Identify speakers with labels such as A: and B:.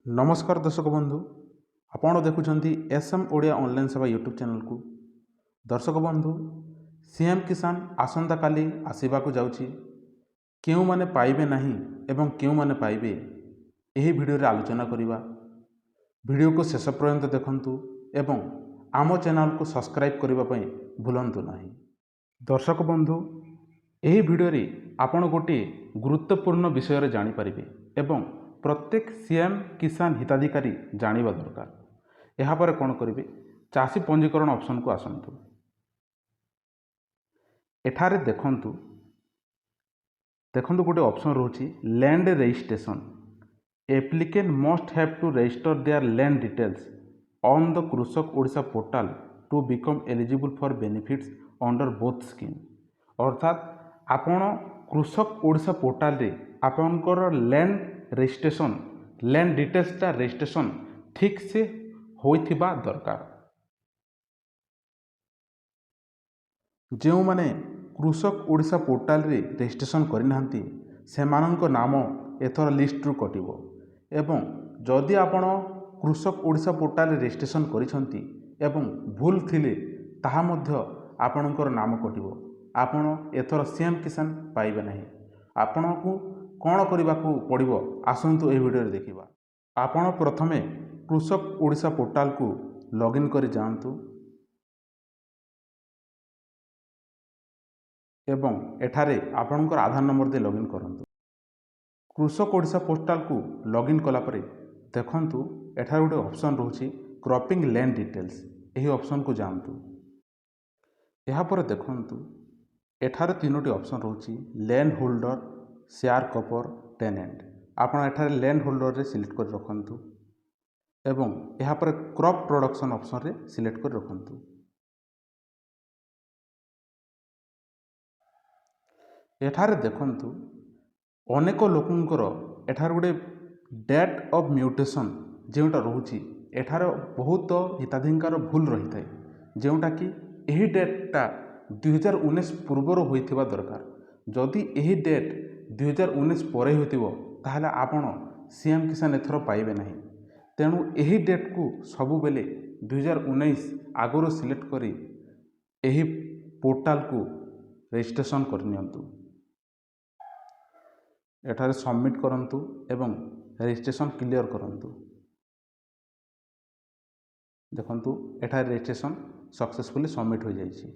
A: नमस्कार दर्शक बंधु आपण देखुं एसएम ओडिया ऑनलाइन सेवा यूट्यूब चैनल को। दर्शक बंधु सीएम किसान आसंता काली आसवाक जाऊँगी क्यों माने पाइबे नहीं एवं क्यों माने पाइबे यही वीडियो रे आलोचना करिबा। वीडियो को शेष पर्यंत देखंतु एवं आम चैनल को सब्सक्राइब करबा पई भूलंतु नहीं। दर्शक बंधु यही वीडियो रे आपण गोटे गुरुत्वपूर्ण विषय रे जानि परिबे एवं प्रत्येक सीएम किसान हिताधिकारी जानिबा दरकार। यहाँ पर कौन करेंगे चाषी पंजीकरण ऑप्शन को आसतु। एठारे देखंतु गोटे ऑप्शन रोची land registration. Applicant must have to register their land details on the Krushak Odisha portal to become eligible for benefits under both scheme. अर्थात आपण कृषक ओडिशा पोर्टल रे आपनकर लैंड रजिस्ट्रेशन लैंड डिटेल्सटा रजिस्ट्रेशन ठीक से होइथिबा दरकार। जो माने कृषक ओडिशा पोर्टल रे रजिस्ट्रेशन करिनांती सेमानंक नाम एथर लिस्ट रु कटिबो एवं जदि आपण कृषक ओडिशा पोर्टल रे रजिस्ट्रेशन करिसंती एवं भूल थिले ताहा मध्य आपणकर नाम कटिबो। आपण एथर सीएम किसान पाइबे नहीं। आपणकू कौन करने को पड़ो आसतु ये वीडियो देखा। आपण प्रथमे कृषक ओडिशा पोर्टल को लॉगिन कर जातु एवं एठारे आपणकर आधार नंबर दे लॉगिन करंतु। कृषक ओडिशा पोर्टल को लॉगिन कला परे देखंतु एठारे गोटे ऑप्शन रोची क्रॉपिंग लैंड डिटेल्स। यही ऑप्शन को जातु। यहाँ पर देखंतु एठारे तीनोटी ऑप्शन रोची land holder sharecropper tenant. आपड़ एठारे लैंड होल्डर रे सिलेक्ट कर रखंतु एवं यहाँ पर क्रॉप प्रोडक्शन ऑप्शन रे सिलेक्ट कर रखंतु। एठारे देखंतु अनेक लोकंकर एठारे गोटे डेट ऑफ म्यूटेशन जोटा रोची एठारे बहुत हिताधिकार भूल रही थाए जोटा कि यही डेटा 2019 पूर्वर होइथिबा दरकार। जदि यही डेट 2019 पर होइथिबो ताहले आपण सीएम किसान एथर पाइबे नहीं। तेणु यही डेट को सबु बेले 2019 आगुरी सिलेक्ट करी यही पोर्टल को रजिस्ट्रेशन करनियंतु। एठारे सबमिट करंतु एवं रजिस्ट्रेशन क्लियर करंतु। देखंतु एठारे रजिस्ट्रेशन सक्सेसफुली सबमिट हो जाइछि।